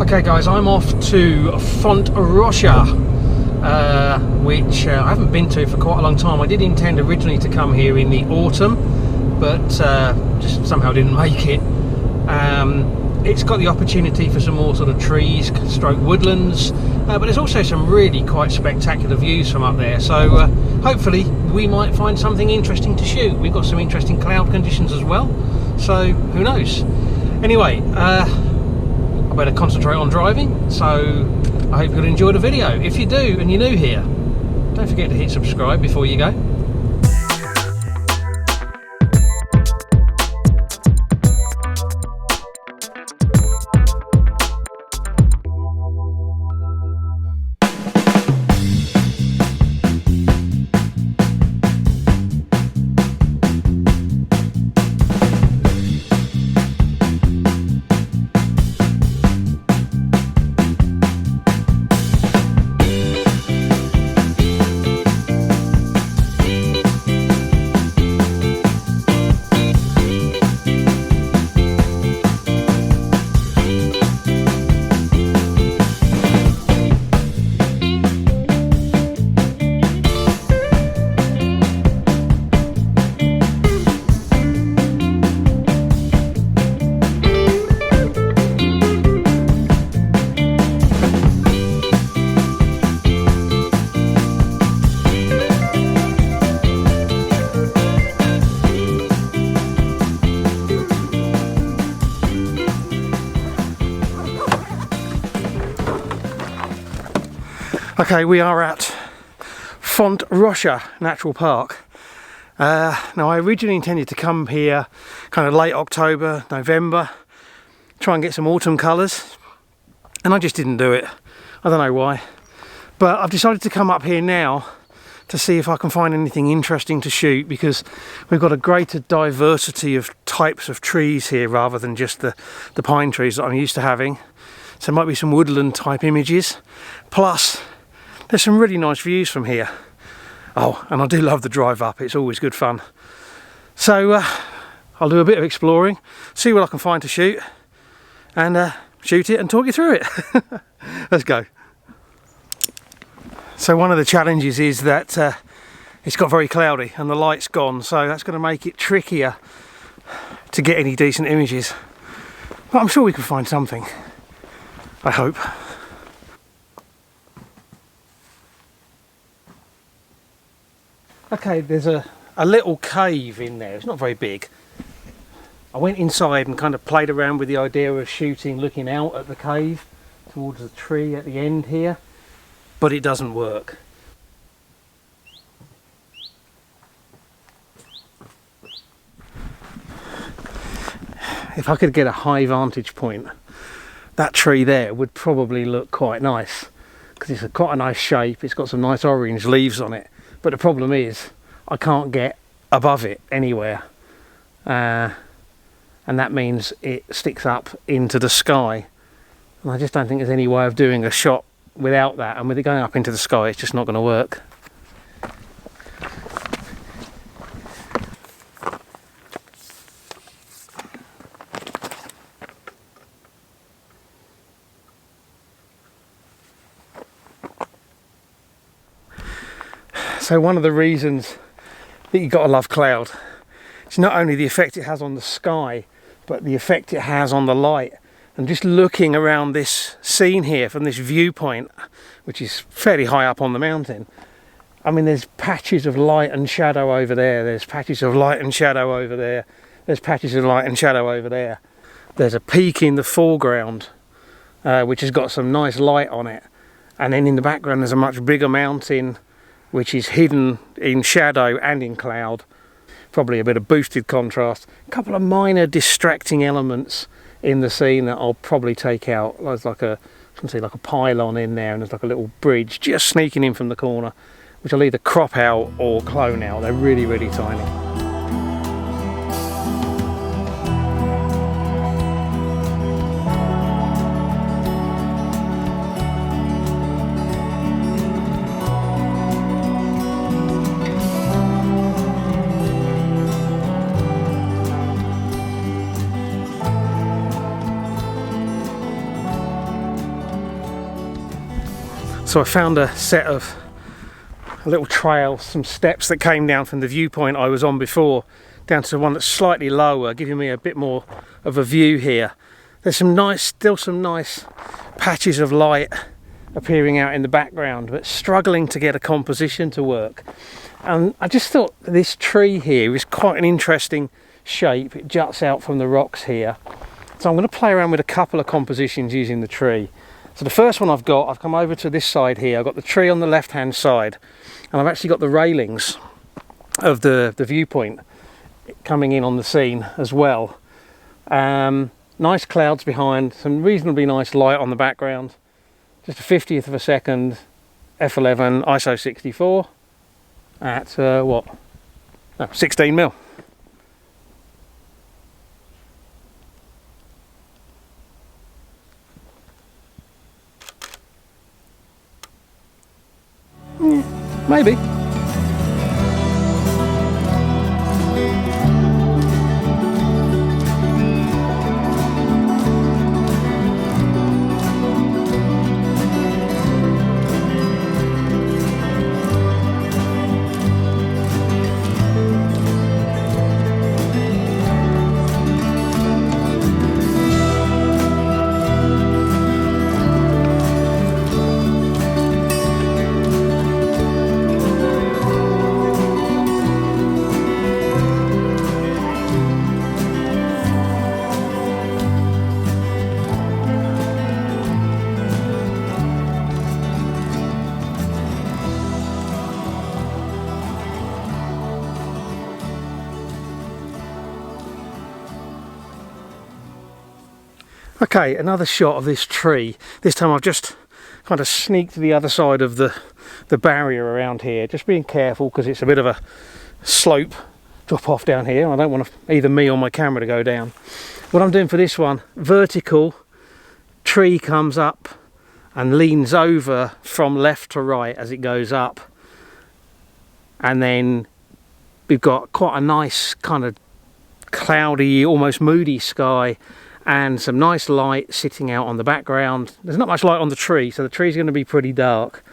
Okay guys, I'm off to Font Roja, which I haven't been to for quite a long time. I did intend originally to come here in the autumn, but just somehow didn't make it. It's got the opportunity for some more sort of trees, stroke woodlands, but there's also some really quite spectacular views from up there. So hopefully we might find something interesting to shoot. We've got some interesting cloud conditions as well, so who knows. Anyway, I better concentrate on driving, so I hope you'll enjoy the video. If you do and you're new here, don't forget to hit subscribe before you go. Okay, we are at Font Roja Natural Park. Now I originally intended to come here kind of late October, November, try and get some autumn colours, and I just didn't do it. I don't know why, but I've decided to come up here now to see if I can find anything interesting to shoot, because we've got a greater diversity of types of trees here rather than just the pine trees that I'm used to having. So there might be some woodland type images, plus there's some really nice views from here. Oh, and I do love the drive up, it's always good fun. So I'll do a bit of exploring, see what I can find to shoot, and shoot it and talk you through it. Let's go. So one of the challenges is that it's got very cloudy and the light's gone, so that's going to make it trickier to get any decent images. But I'm sure we can find something, I hope. Okay, there's a little cave in there. It's not very big. I went inside and kind of played around with the idea of shooting looking out at the cave towards the tree at the end here, but it doesn't work. If I could get a high vantage point, that tree there would probably look quite nice, because it's quite a nice shape. It's got some nice orange leaves on it. But the problem is, I can't get above it anywhere. And that means it sticks up into the sky. And I just don't think there's any way of doing a shot without that. And with it going up into the sky, it's just not going to work. So one of the reasons that you've got to love cloud is not only the effect it has on the sky, but the effect it has on the light. And just looking around this scene here from this viewpoint, which is fairly high up on the mountain, I mean, there's patches of light and shadow over there, there's patches of light and shadow over there, there's patches of light and shadow over there. There's a peak in the foreground, which has got some nice light on it. And then in the background there's a much bigger mountain, which is hidden in shadow and in cloud. Probably a bit of boosted contrast. A couple of minor distracting elements in the scene that I'll probably take out. There's like a pylon in there, and there's like a little bridge just sneaking in from the corner, which I'll either crop out or clone out. They're really, really tiny. So I found a little trail, some steps that came down from the viewpoint I was on before down to one that's slightly lower, giving me a bit more of a view here. There's still some nice patches of light appearing out in the background, but struggling to get a composition to work. And I just thought this tree here is quite an interesting shape. It juts out from the rocks here. So I'm going to play around with a couple of compositions using the tree. So the first one I've come over to this side here. I've got the tree on the left hand side, and I've actually got the railings of the viewpoint coming in on the scene as well. Nice clouds behind, some reasonably nice light on the background. Just a 50th of a second, f11, ISO 64 at 16 mil. Maybe. Okay, another shot of this tree. This time I've just kind of sneaked to the other side of the barrier around here, just being careful because it's a bit of a slope drop off down here. I don't want either me or my camera to go down. What I'm doing for this one, vertical, tree comes up and leans over from left to right as it goes up, and then we've got quite a nice kind of cloudy, almost moody sky, and some nice light sitting out on the background. There's not much light on the tree, so the tree's going to be pretty dark.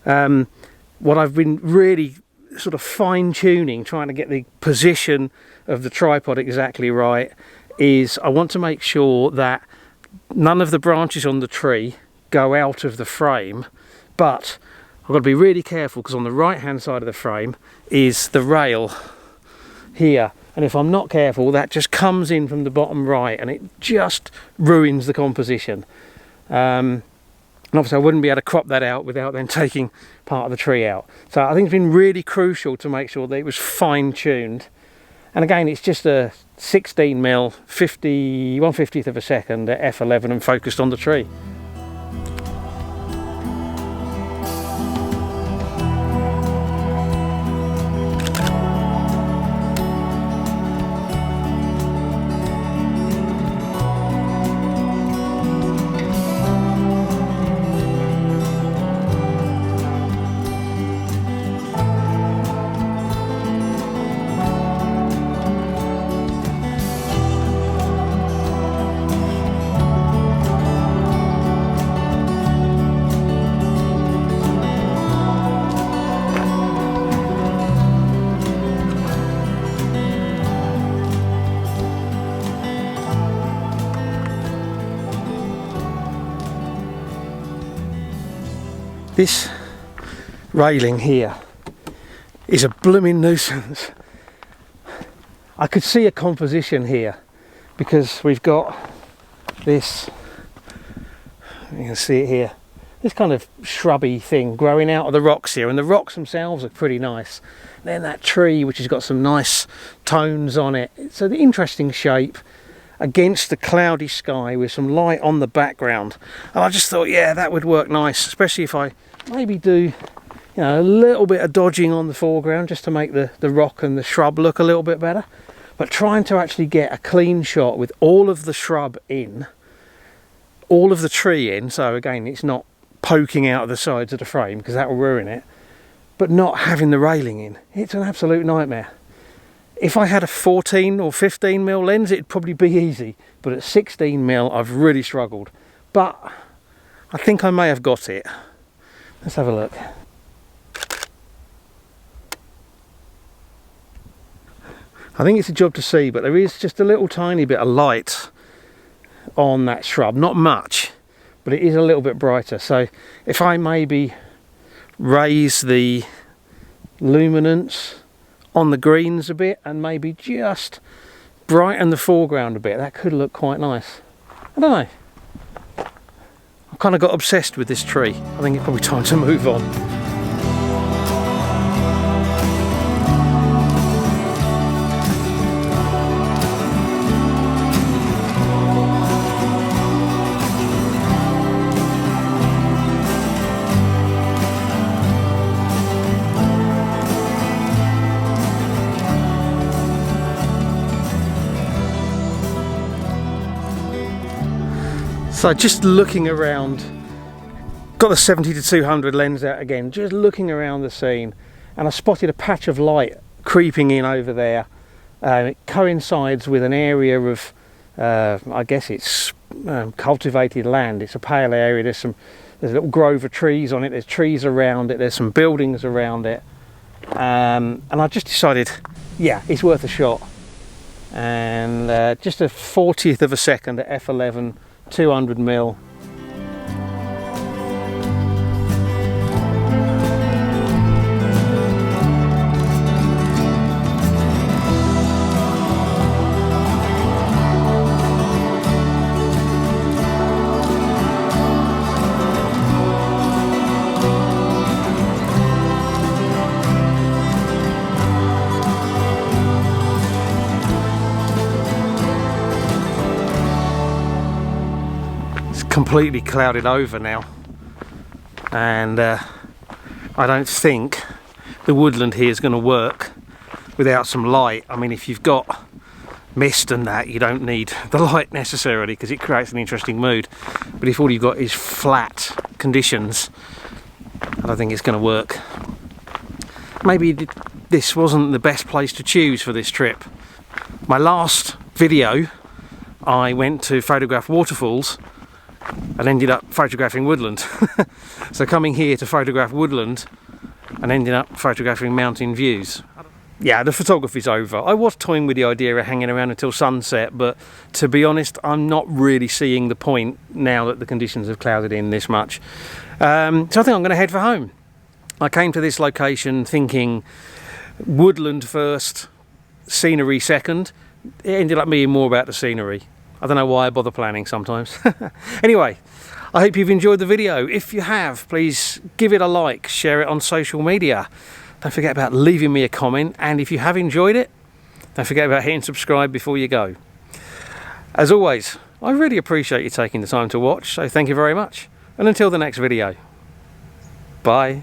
What I've been really sort of fine-tuning, trying to get the position of the tripod exactly right, is I want to make sure that none of the branches on the tree go out of the frame, but I've got to be really careful because on the right hand side of the frame is the rail here. And if I'm not careful, that just comes in from the bottom right and it just ruins the composition. And obviously I wouldn't be able to crop that out without then taking part of the tree out. So I think it's been really crucial to make sure that it was fine-tuned. And again, it's just a 16 mil, 1/50th of a second at f11 and focused on the tree. This railing here is a blooming nuisance. I could see a composition here because we've got this, you can see it here, this kind of shrubby thing growing out of the rocks here, and the rocks themselves are pretty nice. Then that tree which has got some nice tones on it. It's an interesting shape against the cloudy sky with some light on the background, and I just thought, yeah, that would work nice, especially if I maybe do, you know, a little bit of dodging on the foreground just to make the rock and the shrub look a little bit better, but trying to actually get a clean shot with all of the shrub in, all of the tree in, so again it's not poking out of the sides of the frame because that will ruin it, but not having the railing in. It's an absolute nightmare. If I had a 14 or 15 mil lens, it'd probably be easy, but at 16 mil I've really struggled. But I think I may have got it. Let's have a look. I think it's a job to see, but there is just a little tiny bit of light on that shrub. Not much, but it is a little bit brighter. So if I maybe raise the luminance on the greens a bit and maybe just brighten the foreground a bit, that could look quite nice. I don't know. I kind of got obsessed with this tree. I think it's probably time to move on. So just looking around, got the 70-200 lens out again, just looking around the scene, and I spotted a patch of light creeping in over there. It coincides with an area of, I guess it's cultivated land. It's a pale area. There's a little grove of trees on it. There's trees around it. There's some buildings around it, and I just decided, yeah, it's worth a shot. And just a 40th of a second at f11. 200mm. Completely clouded over now, and I don't think the woodland here is going to work without some light. I mean, if you've got mist and that, you don't need the light necessarily because it creates an interesting mood, but if all you've got is flat conditions, I don't think it's going to work. Maybe this wasn't the best place to choose for this trip. My last video I went to photograph waterfalls and ended up photographing woodland. So coming here to photograph woodland and ending up photographing mountain views. Yeah, the photography's over. I was toying with the idea of hanging around until sunset, but to be honest, I'm not really seeing the point now that the conditions have clouded in this much. So I think I'm going to head for home. I came to this location thinking woodland first, scenery second. It ended up being more about the scenery. I don't know why I bother planning sometimes. Anyway, I hope you've enjoyed the video. If you have, please give it a like, share it on social media. Don't forget about leaving me a comment, and if you have enjoyed it, don't forget about hitting subscribe before you go. As always, I really appreciate you taking the time to watch, so thank you very much. And until the next video, bye.